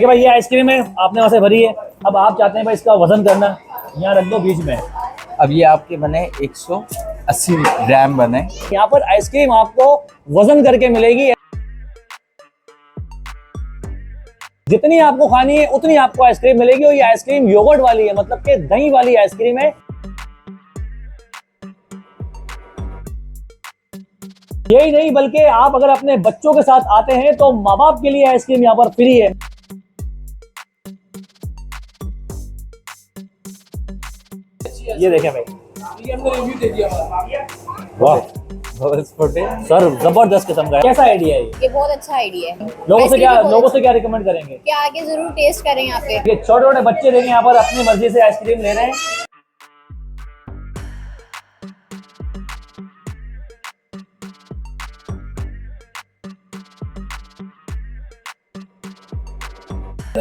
ठीक है भाई, ये आइसक्रीम है आपने वहाँ से भरी है। अब आप चाहते हैं भाई इसका वजन करना, यहाँ रख दो बीच में। अब ये आपके बने 180 ग्राम बने। यहाँ पर आइसक्रीम आपको वजन करके मिलेगी। जितनी आपको खानी है उतनी आपको आइसक्रीम मिलेगी। और ये आइसक्रीम योगर्ट वाली है, मतलब कि दही वाली आइसक्रीम है। यही नहीं बल्कि आप अगर अपने बच्चों के साथ आते हैं तो माँ बाप के लिए आइसक्रीम यहाँ पर फ्री है। ये देखें भाई, ये हमने रिव्यू दे दिया। वाह सर, जबरदस्त किस्म का है। कैसा आइडिया है ये बहुत अच्छा आइडिया है। लोगों से क्या रिकमेंड करेंगे क्या आगे जरूर टेस्ट करें यहाँ पे। ये छोटे छोटे बच्चे देखें यहाँ पर अपनी मर्जी से आइसक्रीम ले रहे हैं।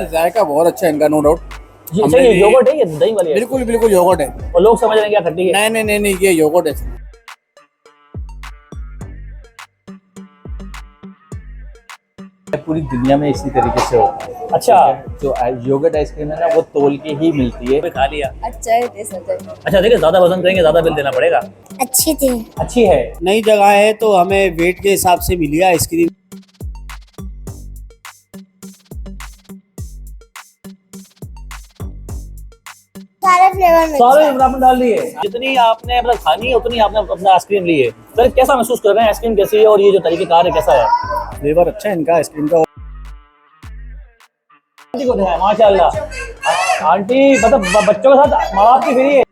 जायका बहुत अच्छा है इनका, नो डाउट। ये योगर्ट है, ये दही वाली है। बिल्कुल बिल्कुल योगर्ट है। और लोग समझ रहे हैं क्या खट्टी है। नहीं, ये योगर्ट है। पूरी दुनिया में इसी तरीके से होता है। अच्छा, जो योगर्ट आइसक्रीम है ना, वो तोल के ही मिलती है। खा लिया। अच्छा है, टेस्ट अच्छा है। अच्छा देखिए, ज्यादा वजन करेंगे ज्यादा बिल देना पड़ेगा। अच्छी थी। अच्छी है। नई जगह है तो हमें वेट के हिसाब से मिली है आइसक्रीम। सारे आपने डाल लिए। जितनी आपने मतलब खानी है उतनी आपने अपना आइसक्रीम ली है। सर कैसा महसूस कर रहे हैं, आइसक्रीम कैसी है और ये जो तरीकेकार है कैसा है? फ्लेवर अच्छा है इनका आइसक्रीम का। आंटी को दिखाएं, माशाल्लाह। आंटी मतलब बच्चों के साथ माँ बाप की फ्री है।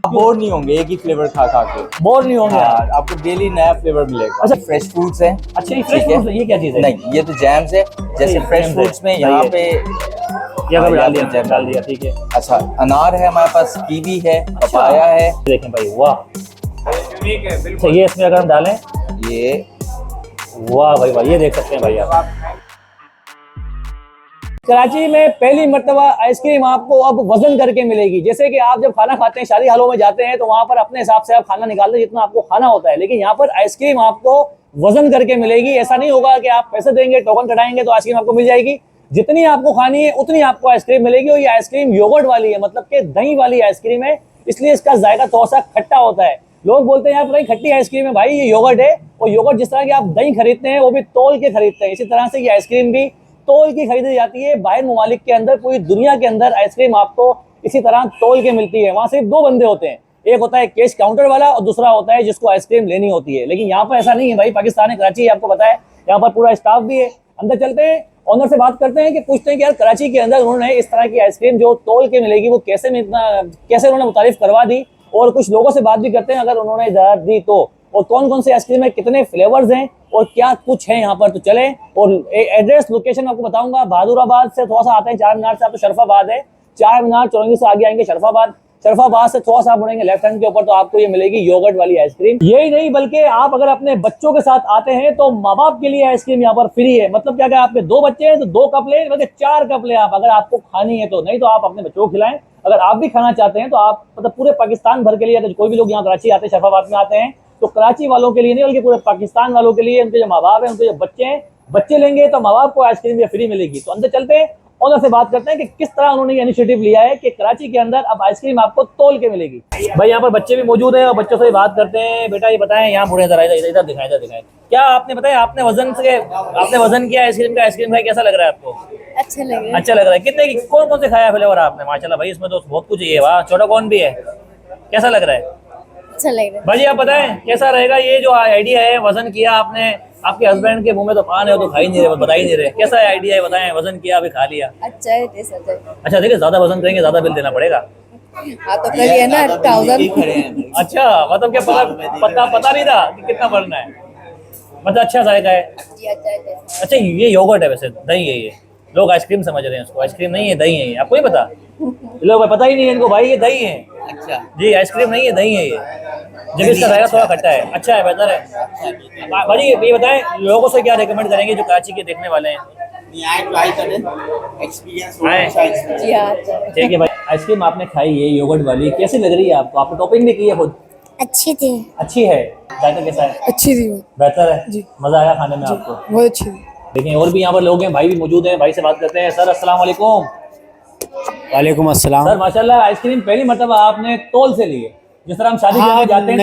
बोर नहीं होंगे एक ही फ्लेवर खा के। बोर नहीं होंगे यार, आपको डेली नया फ्लेवर मिलेगा। अच्छा, फ्रेश फ्रूट्स है। अच्छा, ये फ्रेश फ्रूट्स है, ये क्या चीज है? नहीं, ये तो जैम्स है। जैसे फ्रेश फ्रूट्स में यहाँ पे ये अगर डाल दिया ठीक है। अच्छा, अनार है हमारे पास, कीवी है, पपाया है। देखें भाई, वाह। अच्छा, ये इसमें अगर हम डालें, ये वाह भाई वाह, ये देख सकते हैं भाई आप। कराची में पहली मर्तबा आइसक्रीम आपको अब वजन करके मिलेगी। जैसे कि आप जब खाना खाते हैं, शादी हालों में जाते हैं तो वहां पर अपने हिसाब से आप खाना निकालते हैं जितना आपको खाना होता है, लेकिन यहाँ पर आइसक्रीम आपको वजन करके मिलेगी। ऐसा नहीं होगा कि आप पैसे देंगे, टोकन कटाएंगे तो आइसक्रीम आपको मिल जाएगी। जितनी आपको खानी है उतनी आपको आइसक्रीम मिलेगी। और ये आइसक्रीम योगर्ट वाली है, मतलब कि दही वाली आइसक्रीम है, इसलिए इसका जायका थोड़ा सा खट्टा होता है। लोग बोलते हैं यार भाई खट्टी आइसक्रीम है, भाई ये योगर्ट है। और योगर्ट जिस तरह की आप दही खरीदते हैं वो भी तोल के खरीदते हैं, इसी तरह से ये आइसक्रीम भी तोल की खरीदी जाती है। बाहर ममालिक के अंदर, पूरी दुनिया के अंदर आइसक्रीम आपको इसी तरह तोल के मिलती है। वहां सिर्फ दो बंदे होते हैं, एक होता है कैश काउंटर वाला और दूसरा होता है जिसको आइसक्रीम लेनी होती है। लेकिन यहाँ पर ऐसा नहीं है भाई, पाकिस्तान है, कराची है, आपको पता है, यहाँ पर पूरा स्टाफ भी है। अंदर चलते हैं, ऑनर से बात करते हैं कि पूछते हैं कि यार कराची के अंदर उन्होंने इस तरह की आइसक्रीम जो तोल के मिलेगी वो कैसे उन्होंने मुतारिफ करवा दी। और कुछ लोगों से बात भी करते हैं अगर उन्होंने इजाजत दी तो, और कौन कौन से आइसक्रीम है, कितने फ्लेवर्स हैं और क्या कुछ है यहाँ पर। तो चले, और एड्रेस लोकेशन आपको बताऊंगा। बहादुराबाद से थोड़ा सा आते हैं, चार मीनार से आप तो शरफाबाद है, चार मीनार चौरंगी से आगे आएंगे शरफाबाद। शरफाबाद से थोड़ा सा मुड़ेंगे लेफ्ट हैंड के ऊपर तो आपको ये मिलेगी योगर्ट वाली आइसक्रीम। यही नहीं बल्कि आप अगर अपने बच्चों के साथ आते हैं तो माँ बाप के लिए आइसक्रीम यहाँ पर फ्री है। मतलब क्या, क्या आपके दो बच्चे हैं तो 2 कप ले, मतलब 4 कप ले आप, अगर आपको खानी है तो। नहीं तो आप अपने बच्चों को खिलाएं। अगर आप भी खाना चाहते हैं तो आप मतलब पूरे पाकिस्तान भर के लिए, अगर कोई भी लोग यहाँ कराची आते हैं, शरफाबाद में आते हैं, तो कराची वालों के लिए नहीं बल्कि पूरे पाकिस्तान वालों के लिए, उनके जो माँ बाप हैं, उनके जो बच्चे हैं, बच्चे लेंगे तो माँ बाप को आइसक्रीम फ्री मिलेगी। तो अंदर चलते हैं, ऑनर से बात करते हैं कि किस तरह उन्होंने ये इनिशिएटिव लिया है कि कराची के अंदर अब आइसक्रीम आपको तोल के मिलेगी। भाई यहाँ पर बच्चे भी मौजूद हैं और बच्चों से भी बात करते हैं। बेटा ये बताएं, यहाँ मुड़े इधर दिखाएं, क्या आपने बताया, आपने वजन किया आइसक्रीम का, आइसक्रीम खाई, कैसा लग रहा है आपको? अच्छा लग रहा है। अच्छा लग रहा है। कितने की, कौन कौन से खाया फ्लेवर आपने? माशाल्लाह भाई, इसमें तो बहुत कुछ है। वाह, छोटा कौन भी है, कैसा लग रहा है? अच्छा लग रहा है। भाजी आप बताएं कैसा रहेगा ये जो आइडिया है, वजन किया आपने, आपके हस्बैंड के मुंह में तो पान है, वो तो खा ही नहीं रहे, बता ही नहीं रहे, कैसा है आइडिया है बताएं। वजन किया, अभी खा लिया। अच्छा है, टेस्ट अच्छा है। अच्छा देखिए, ज्यादा वजन करेंगे ज्यादा बिल देना पड़ेगा। हाँ तो कर लिया ना 1000। अच्छा, मतलब क्या पता नहीं था कि कितना भरना है, मतलब अच्छा जायका है। अच्छा, ये योगर्ट है, वैसे दही है ये। लोग आइसक्रीम समझ रहे हैं उसको, आइसक्रीम नहीं है, दही है ये। आपको ही पता? लोग पता ही नहीं है इनको, भाई ये दही है। अच्छा जी, आइसक्रीम नहीं है, दही है ये। जब इसका जायका थोड़ा खट्टा है, अच्छा है, बेहतर है। भाई ये बताएं, लोगों से क्या रिकमेंड करेंगे जो कराची के देखने वाले हैं? ठीक है भाई, आइसक्रीम आपने खाई है योगर्ट वाली, कैसी लग रही है आपको? आपने टॉपिंग भी की है खुद? अच्छी थी। अच्छी है, जायका कैसा है? अच्छी थी, बेहतर है जी। मजा आया खाने में आपको? बहुत अच्छी थी। देखिए और भी यहाँ पर लोग हैं, भाई भी मौजूद हैं, भाई से बात करते हैं। सर अस्सलाम वालेकुम। वालेकुम अस्सलाम। सर माशाल्लाह आइसक्रीम पहली मरतबा आपने तोल से ली है। जिस तरह हम शादी हाँ, में जाते हैं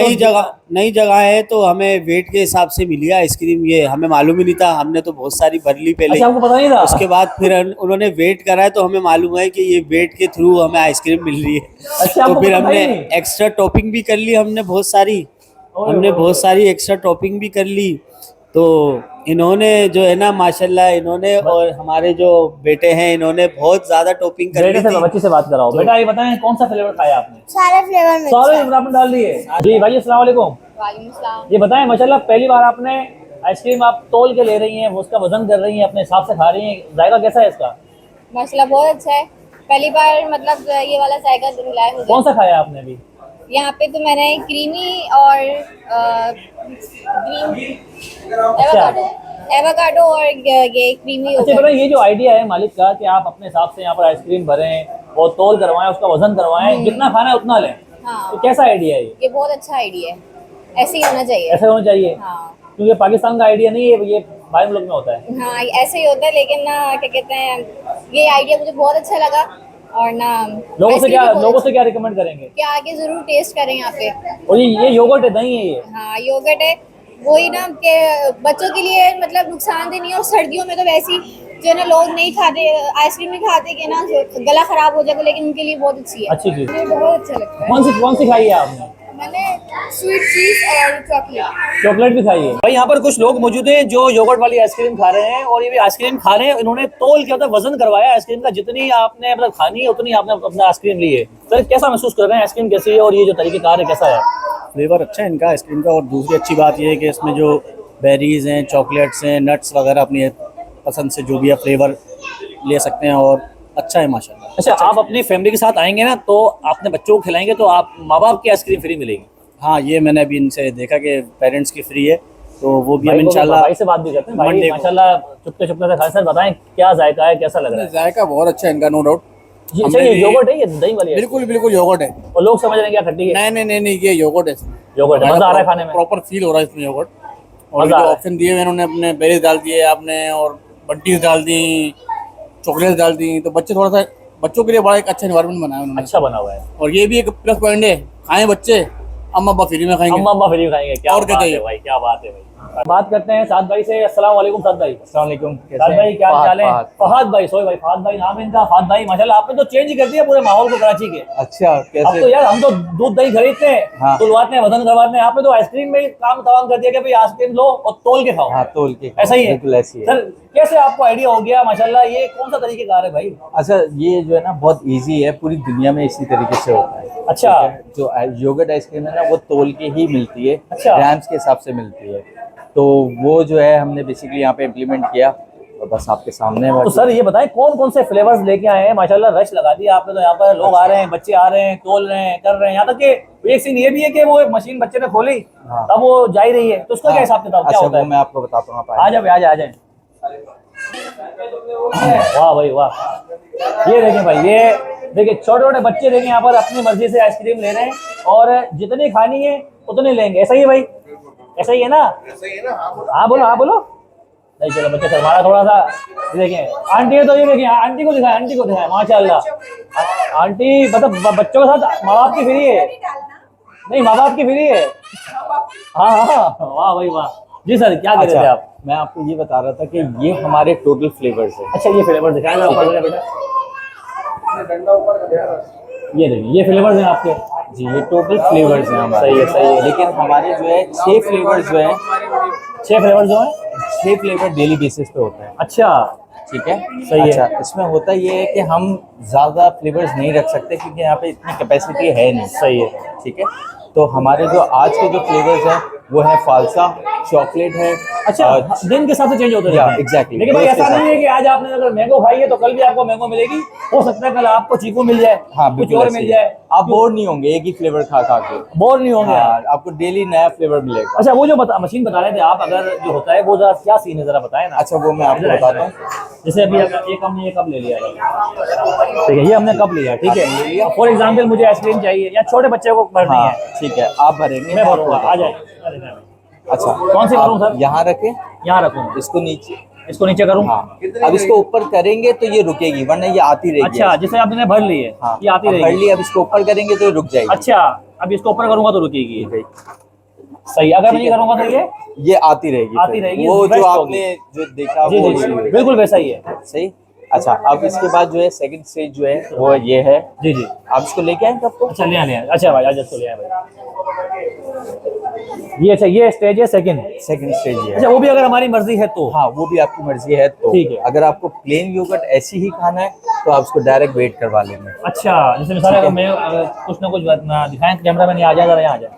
नई जगह है तो हमें वेट के हिसाब से मिली है आइसक्रीम। ये हमें मालूम ही नहीं था, हमने तो बहुत सारी भर ली पहले। अच्छा, आपको पता नहीं था? उसके बाद फिर उन्होंने वेट करा है तो हमें मालूम है कि ये वेट के थ्रू हमें आइसक्रीम मिल रही है। अच्छा, तो आपको फिर पता हमने ही नहीं? एक्स्ट्रा टॉपिंग भी कर ली, हमने बहुत सारी एक्स्ट्रा टॉपिंग भी कर ली। तो इन्होंने जो है ना माशाल्लाह, इन्होंने और हमारे जो बेटे हैं इन्होंने बहुत ज्यादा टॉपिंग कर ली बेटे से थी। बच्ची से बात कराओ। बेटा ये बताएं कौन सा फ्लेवर खाया आपने? सारे फ्लेवर में सारे आपने डाल दिए। जी भाई अस्सलाम वालेकुम। वालेकुम सलाम। ये बताएं माशाल्लाह पहली बार आपने आइसक्रीम आप तोल के ले रही हैं, वो उसका वजन कर रही हैं, अपने हिसाब से खा रही हैं, जायका कैसा है इसका? माशाल्लाह बहुत अच्छा है। पहली बार मतलब ये वाला जायका मिला है मुझे। कौन सा खाया आपने अभी? यहाँ पे तो मैंने क्रीमी और एवोकाडो और ये क्रीमी अच्छा योगर्ट। बताएं ये जो आइडिया है मालिक का कि आप अपने हिसाब से यहाँ पर आइसक्रीम भरें और तोल करवाएं, उसका वजन करवाएं, जितना खाना है उतना लें, हाँ, तो कैसा आइडिया है ये बहुत अच्छा आइडिया है। ऐसे ही होना चाहिए। ऐसे होना चाहिए? हाँ क्योंकि पाकिस्तान का आइडिया नहीं है, ये बाहर मुल्क में होता है। हाँ, ऐसे ही होता है। लेकिन ना क्या कहते हैं, ये आइडिया मुझे बहुत अच्छा लगा। और ना लोगों आइसक्रीम से क्या रिकमेंड करेंगे कि आगे जरूर टेस्ट करें यहाँ पे। और ये योगर्ट है, दही है ये? हाँ योगर्ट है। वही ना कि बच्चों के लिए मतलब नुकसानदेह नहीं है। और सर्दियों में तो वैसे ही जो है ना लोग नहीं खाते, आइसक्रीम नहीं खाते कि ना गला खराब हो जाएगा, लेकिन उनके लिए बहुत अच्छी है। अच्छी चीज। मुझे बहुत अच्छा लगता है। कौन सी खाई है आपने? मैंने स्वीट चीज और चॉकलेट। चॉकलेट भी खाई है। भाई यहाँ पर कुछ लोग मौजूद हैं जो योगर्ट वाली आइसक्रीम खा रहे हैं, और ये भी आइसक्रीम खा रहे हैं। इन्होंने तोल के मतलब वजन करवाया आइसक्रीम का, जितनी आपने मतलब खानी है उतनी आपने अपना आइसक्रीम ली है। सर कैसा महसूस कर रहे हैं, आइसक्रीम कैसी है और ये जो तरीकेकार है कैसा है? फ्लेवर अच्छा है इनका आइसक्रीम का। और दूसरी अच्छी बात यह है कि इसमें जो बेरीज हैं, चॉकलेट्स हैं, नट्स वगैरह अपनी पसंद से जो भी है फ्लेवर ले सकते हैं और अच्छा है माशाल्लाह। अच्छा, आप अपनी फैमिली के साथ आएंगे ना तो आपने बच्चों को खिलाएंगे तो आप माँ बाप की आइसक्रीम फ्री मिलेगी। हाँ, ये मैंने अभी इनसे देखा कि पेरेंट्स की फ्री है, तो वो भी हम भाई इंशाल्लाह भाई से बात भी करते हैं। भाई मंडे को। माशाल्लाह चुपके चुपके से खाए। सर बताएं क्या जायका है, कैसा लग रहा है? जायका बहुत अच्छा है इनका, नो डाउट। ये अच्छा, ये योगर्ट है, ये दही वाली है? बिल्कुल बिल्कुल योगर्ट है। और लोग समझ रहे हैं क्या खट्टी है? नहीं, ये योगर्ट है। योगर्ट है, मजा आ रहा है खाने में? प्रॉपर फील हो रहा है इसमें योगर्ट। और मजा आ जो रहा है। ऑप्शन दिए हुए इन्होंने, अपने बेरीज डाल दिए आपने और बंटीज डाल दी, चॉकलेट डाल दी, तो बच्चों के लिए बड़ा एक अच्छा एनवायरनमेंट बनाया उन्होंने। अच्छा बना हुआ है। और ये भी एक प्लस पॉइंट है, खाएं बच्चे, अम्मा अब्बा फ्री में खाएंगे। अम्मा अब्बा फ्री खाएंगे। क्या और क्या बात है चाहिए? भाई, क्या बात है भाई। बात करते हैं साद भाई से। अस्सलाम वालेकुम साद भाई। अस्सलाम वालेकुम। साद भाई क्या चाल है? फहाद भाई, सॉरी भाई, फहाद भाई नाम है इनका। फहाद भाई माशाल्लाह आपने तो चेंज ही कर दिया पूरे माहौल को कराची के। अच्छा, अब कैसे? तो यार हम तो दूध दही खरीदते हैं, हाँ। तुलवाते हैं, वजन करवाते हैं, आपने तो आइसक्रीम में काम तमाम कर दिया कि भाई आइसक्रीम लो और तोल के खाओ। हाँ, तोल के ऐसा ही है? बिल्कुल ऐसी है। सर कैसे आपको आइडिया हो गया? माशाल्लाह ये कौन सा तरीकेकार है भाई? अच्छा, ये जो है ना बहुत इजी है, पूरी दुनिया में इसी तरीके से होता है। अच्छा। ठीक है? जो योगर्ट आइसक्रीम है ना वो तोल के ही मिलती है, अच्छा। ग्राम्स के हिसाब से मिलती है। तो वो जो है हमने बेसिकली यहाँ पे इम्प्लीमेंट किया और बस आपके सामने है। तो सर ये बताएं कौन कौन से फ्लेवर्स लेके आए हैं? माशाल्लाह रश लगा दिया आपने तो। यहाँ पर लोग आ रहे हैं, बच्चे आ रहे हैं, तोल रहे हैं, कर रहे हैं। यहाँ तक कि एक सीन ये भी है कि वो मशीन बच्चे ने खोली, हाँ। अब वो जा ही रही है, तो उसका क्या हिसाब किताब क्या अच्छा, होता वो है? मैं आपको बताता हूँ। आप आ जाए आ जाए। वाह भाई वाह, ये देखें भाई, ये देखिए छोटे छोटे बच्चे देखें यहाँ पर अपनी मर्जी से आइसक्रीम ले रहे हैं और जितनी खानी है उतनी लेंगे। ऐसा ही है भाई? ऐसा ही है ना? हाँ बोलो, हाँ बोलो। नहीं चलो बच्चे शर्माना थोड़ा सा। ये देखें आंटी है, तो ये देखें आंटी को दिखाएं, आंटी को दिखाएं। माशाल्लाह आंटी मतलब बच्चों के साथ माँ बाप की फ्री है। नहीं, माँ बाप की फ्री है। हाँ हाँ, वाह भाई वाह। जी सर क्या कह रहे थे आप? मैं आपको ये बता रहा था कि ये हमारे टोटल फ्लेवर्स है। अच्छा, ये फ्लेवर दिखाएं जरा ऊपर से बेटा। ये देखिए ये फ्लेवर्स हैं आपके। जी, ये टोटल फ्लेवर्स हैं हमारे। सही है। लेकिन हमारे जो है 6 फ्लेवर्स जो है, 6 फ्लेवर जो है? 6 फ्लेवर डेली बेसिस पे होते हैं। अच्छा ठीक है, सही है। अच्छा, इसमें होता ये है कि हम ज़्यादा फ्लेवर्स नहीं रख सकते क्योंकि यहाँ पे इतनी कैपेसिटी है नहीं। सही है। ठीक है, तो हमारे जो आज के जो फ्लेवर्स हैं वो है फालसा, चॉकलेट है। अच्छा, दिन के हिसाब से चेंज होते रहते हैं। एग्जैक्टली। लेकिन भाई ऐसा नहीं है कि आज आपने अगर मैंगो खाई है तो कल भी आपको मैंगो मिलेगी। हो सकता है कल आपको चीकू मिल जाए, हाँ, कुछ बिल्कुल और ऐसे मिल ही। जाए। आप बोर नहीं होंगे एक ही फ्लेवर खा खा के। बोर नहीं होंगे हाँ, आप। आपको डेली नया फ्लेवर मिलेगा। अच्छा, वो जो मशीन बता रहे थे आप, अगर जो होता है वो जरा क्या सीन है जरा बताएं ना। अच्छा, वो मैं आपको बताता हूँ। जैसे अभी एक हमने ये कप ले लिया, ठीक है, ये हमने कप लिया, ठीक है। फॉर एग्जाम्पल मुझे आइसक्रीम चाहिए या छोटे बच्चे को भरनी हाँ, है, ठीक है, आप भरेंगे। मैं भरूंगा। आ जाए। अच्छा, कौन सी भरूं सर? यहाँ रखें, यहाँ रखूँ? इसको नीचे इसको नीचे करूँ? हाँ, अब इसको ऊपर करेंगे तो ये रुकेगी, वरना ये आती रहेगी। अच्छा, जैसे आपने भर ली है, हाँ, ये आती अब भर रहेगी। ली, अब इसको ऊपर करेंगे तो ये रुक जाएगी। अच्छा, अब इसको ऊपर करूंगा तो रुकेगी। ठीक है। सही, अगर मैं नहीं करूंगा तो ये आती रहेगी। आती रहेगी, वो best जो होगी। आपने जो देखा जी वो जी इसी जी, में। बिल्कुल वैसा ही है। सही। अच्छा, अब इसके बाद जो है सेकंड स्टेज जो है वो ये है। जी जी, आप इसको लेके आए कब को? अच्छा ले आने। अच्छा भाई, आज इसको ले आए भाई। ये अच्छा, ये स्टेज है सेकंड। सेकंड स्टेज ये है। अच्छा, वो भी अगर हमारी मर्जी है तो? हाँ, वो भी आपकी मर्जी है तो। ठीक है। अगर आपको प्लेन योगर्ट ऐसी ही खाना है तो आप उसको डायरेक्ट वेट करवा लेंगे। अच्छा, जैसे मिसाल अगर मैं कुछ ना कुछ दिखाएं कैमरा मैन, आ जाए जरा, यहाँ आ जाए।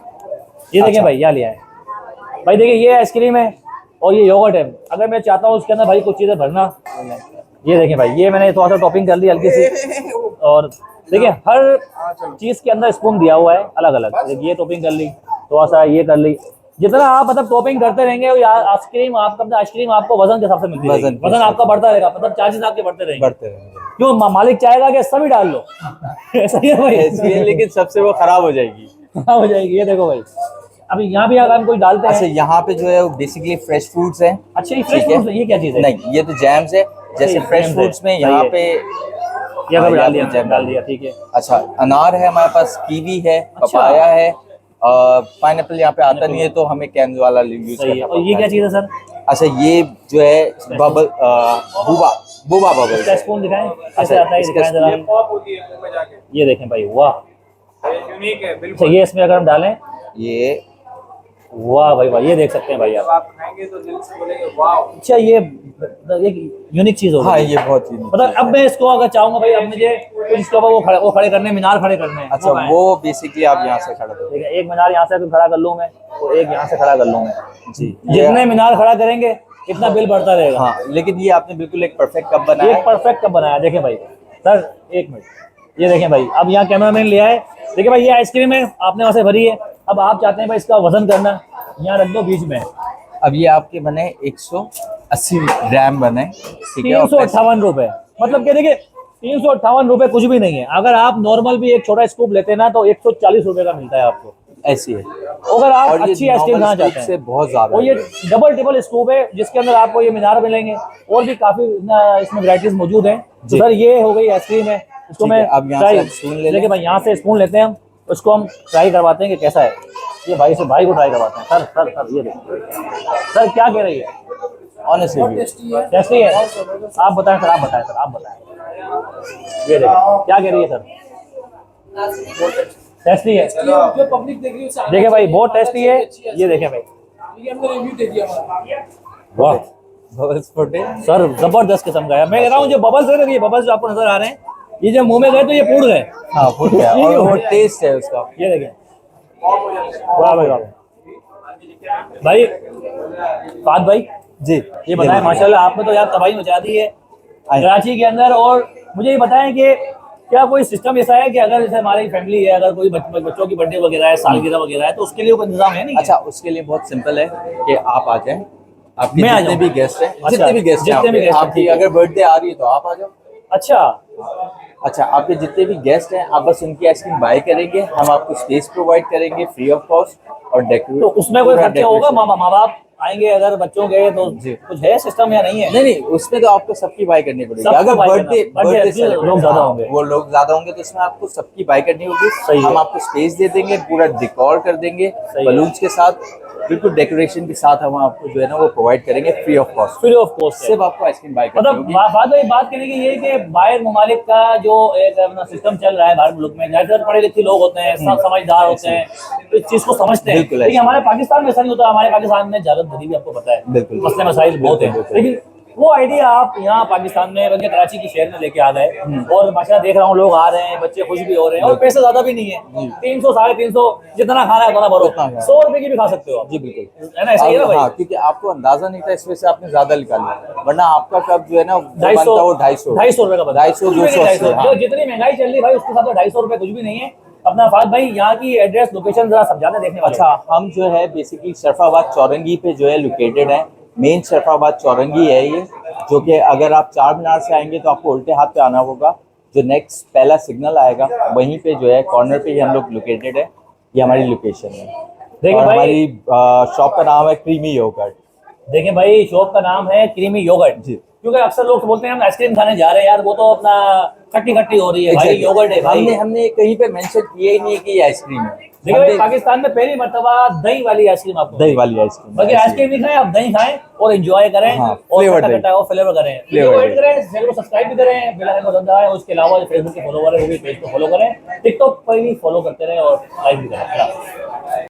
ये देखें अच्छा। भाई, यहाँ लिया है भाई। देखिए, ये आइसक्रीम है और ये योगर्ट है। अगर मैं चाहता हूँ उसके अंदर भाई कुछ चीज़ें भरना, ये देखें भाई, ये मैंने थोड़ा सा टॉपिंग कर ली हल्की सी। और देखिए, हर चीज़ के अंदर स्पून दिया हुआ है अलग अलग। देखिए, ये टॉपिंग कर ली, थोड़ा सा ये कर ली। जितना आप मतलब टॉपिंग करते रहेंगे आइसक्रीम आपको वजन के हिसाब से मिलती रहेगी। वजन आपका बढ़ता रहेगा, मतलब चार्जेस आपके बढ़ते रहेंगे। क्यों? मालिक चाहेगा कि सभी डाल लो। ऐसा ही है भाई, ऐसी है, लेकिन सबसे वो खराब हो जाएगी। हो जाएगी। ये देखो भाई, अभी यहाँ भी अगर हम कोई डालते अच्छा, हैं। यहाँ पे जो है वो बेसिकली फ्रेश फ्रूट्स हैं। अच्छा, ये फ्रेश ठीक है। फ्रूट्स, ये क्या चीज़ है? नहीं, ये तो जैम्स है। जैसे सही, फ्रेश jams फ्रूट्स है, में सही यहाँ है। पे ये अगर हाँ, डाल ये दिया, आपने jam डाल दिया, ठीक है। अच्छा, अनार है हमारे पास, कीवी है, अच्छा। पपाया है, पाइनएप्पल यहाँ पे आता नहीं है तो हमें कैन वाला यूज सही है। करना और ये पड़ता क्या है। चीज़ है सर? अच्छा, ये जो है बबल बुबा बबल इसका स्पून दिखाएं कैसे आता है, ये दिखाएं जरा। ये देखें भाई, वाह, यूनिक है अच्छा, बिल्कुल। ये इसमें अगर हम डालें, ये वाह भाई वाह, ये देख सकते हैं भाई जब आप। आप खाएंगे तो दिल से बोलेंगे वाह। अच्छा, ये एक यूनिक चीज़ होगी। हाँ, ये बहुत ही मतलब अब मैं इसको अगर चाहूंगा भाई, अब मुझे इसके ऊपर वो खड़े करने, मीनार खड़े करने हैं। अच्छा, कहाँ हैं? वो बेसिकली आप यहाँ से खड़ा करो। ठीक है, एक मीनार यहाँ से अगर खड़ा कर लूँ मैं, तो एक यहाँ से खड़ा कर लूँ मैं। जी, जितने मीनार खड़ा करेंगे इतना बिल बढ़ता रहेगा। हाँ, लेकिन ये आपने बिल्कुल एक परफेक्ट कप बनाया एक परफेक्ट कप बनाया। देखें भाई सर, एक मिनट, ये देखें भाई, अब यहाँ कैमरा मैंने लिया है। देखिए भाई, ये आइसक्रीम है, आपने वहाँ से भरी है। अब आप चाहते हैं भाई इसका वजन करना, यहाँ रख दो बीच में। अब ये आपके बने 180 ग्राम बने, ठीक है। 358 रुपए, मतलब कि देखिए 358 रुपए कुछ भी नहीं है। अगर आप नॉर्मल भी एक छोटा स्कूप लेते हैं ना तो 140 रुपए का मिलता है आपको। ऐसी है। अगर आप और ये अच्छी आइसक्रीम खाना normal चाहते scoop से हैं, बहुत ज्यादा और ये है। डबल टिबल स्कूप है जिसके अंदर आपको ये मीनार मिलेंगे और भी काफी इसमें वैरायटीज मौजूद हैं। तो जी। सर, ये हो गई आइसक्रीम है, इसको ठीक मैं है, अब यहाँ से हम स्पून ले लें। देखिए भाई, यहाँ से स्पून लेते हैं हम, उसको हम ट्राई करवाते हैं कि कैसा है। ये भाई को ट्राई करवाते हैं। सर सर सर, ये देखिए सर, क्या कह रही है? ऑनेस्टली कैसी है? आप बताएं सर, आप बताएं सर, आप बताएं। ये देखिए क्या कह रही है सर? टेस्टी है। जो पब्लिक देख रही है उसे देखिए भाई, बहुत टेस्टी है। ये देखें भाई, ये हमने रिव्यू दे दिया हमारा। वाह बबल्स फटे। सर, जबरदस्त किस्म का है। मैं कह रहा हूँ जो बबल्स है ना, ये बबल्स जो आपको नजर आ रहे हैं, ये जब मुंह में गए तो ये फूट गए। हाँ, फुट गया। और वो टेस्ट है उसका। ये देखें, वाह भाई वाह। भाई फाद भाई जी, ये बताएं, माशाल्लाह आपने तो यार तबाही मचा दी है आए। कराची के अंदर। और मुझे ये बताएं कि क्या कोई सिस्टम ऐसा है कि अगर जैसे हमारी फैमिली है, अगर कोई बच्चों की बर्थडे वगैरह है, सालगिरह वगैरह है, तो उसके लिए कोई इंतजाम है नहीं? अच्छा, उसके लिए बहुत सिंपल है कि आप आ जाएं। आपके मैं आ जितने जाऊं? भी गेस्ट हैं, अच्छा, जितने भी गेस्ट हैं, जितने भी guest हैं, आपकी ठीक है। अगर बर्थडे आ रही है तो आप आ जाओ। अच्छा, अच्छा, आपके जितने भी गेस्ट हैं, आप बस उनकी आइसक्रीम बाय करेंगे, हम आपको स्पेस प्रोवाइड करेंगे फ्री ऑफ कॉस्ट। और डेकोरेट, तो उसमें कोई खर्चा होगा? माँ बाप आएंगे अगर बच्चों के, तो जी। कुछ है सिस्टम या नहीं है? नहीं, उसमें तो आपको सबकी बाय करनी पड़ेगी। सबको अगर buy बर्थडे करना। birthday लोग ज्यादा होंगे। वो लोग ज्यादा होंगे तो इसमें आपको सबकी बाय करनी होगी। सही है। हम आपको स्पेस दे देंगे, पूरा डेकोर कर देंगे सही है। बलून्स के साथ, बिल्कुल डेकोरेशन के साथ हम आपको जो है ना वो प्रोवाइड करेंगे free of cost. Free of cost है। सिर्फ आपको आइसक्रीम बाय करनी मतलब होगी। बात वही बात करने की ये है कि बाहर ममालिक का जो एक अपना सिस्टम चल रहा है भारत मुल्क में, ज्यादातर पढ़े लिखे लोग होते हैं, समझदार होते हैं, तो इस चीज को समझते हैं। बिल्कुल लेकिन ऐसे। हमारे पाकिस्तान में ऐसा नहीं होता। हमारे पाकिस्तान में जालत भरी भी आपको पता है, बिल्कुल। मसले मसाइल बहुत हैं। बिल्कुल। लेकिन वो आइडिया आप यहाँ पाकिस्तान में, बल्कि कराची की शहर में लेके आ गए, और माशाल्लाह देख रहा हूँ लोग आ रहे हैं, बच्चे खुश भी हो रहे हैं, और पैसे ज्यादा भी नहीं है। 300 350 जितना खाना है उतना भरो, उतना खाना। 100 रुपए की भी खा सकते हो आप। जी बिल्कुल, है ना? ऐसा ही है ना भाई? हाँ, क्योंकि आपको अंदाजा नहीं था, इस वजह से आपने ज्यादा निकाला, वरना आपका कप जो है ना वो 250 बनता वो 250 रुपए का बनता है। 250 कुछ भी नहीं, 280। 250। जो जितनी महंगाई चल रही है भाई, उसके साथ 250 रुपए कुछ भी नहीं है। अपना फाद भाई, यहाँ की एड्रेस लोकेशन जरा समझाने देखने वाले। अच्छा, हम जो है बेसिकली शरफाबाद चौरंगी पे जो है लोकेटेड है। मेन शरफाबाद चौरंगी है ये, जो कि अगर आप चार मीनार से आएंगे तो आपको उल्टे हाथ पे आना होगा। जो नेक्स्ट पहला सिग्नल आएगा वहीं पे जो है कॉर्नर पे ही हम लोग लोकेटेड है। ये हमारी लोकेशन है। देखिए और भाई, हमारी शॉप का नाम है क्रीमी योगर्ट। देखिए भाई, शॉप का नाम है क्रीमी योगर्ट जी। क्योंकि अक्सर लोग बोलते हैं हम आइसक्रीम खाने जा रहे हैं यार, वो तो अपना खट्टी खट्टी हो रही है भाई, Exactly. योगर्ट है भाई। हमने कहीं पे मेंशन किया ही नहीं है कि ये आइसक्रीम है। देखिए भाई, हमने पाकिस्तान में पहली मर्तबा दही वाली आइसक्रीम आपको दही वाली आइसक्रीम, बाकी आइसक्रीम नहीं खाएं, आप दही खाएं और एंजॉय करें हाँ, और flavor खट्टा दही। खट्टा और फ्लेवर करें, Flavor वीडियो को दही। एड करें, चैनल को सब्सक्राइब भी करें, बेल आइकन को दबाएं। उसके अलावा जो फेसबुक पे फॉलो करें वो भी पेज को फॉलो करें, टिकटॉक पर भी फॉलो करते रहें और लाइक भी करें।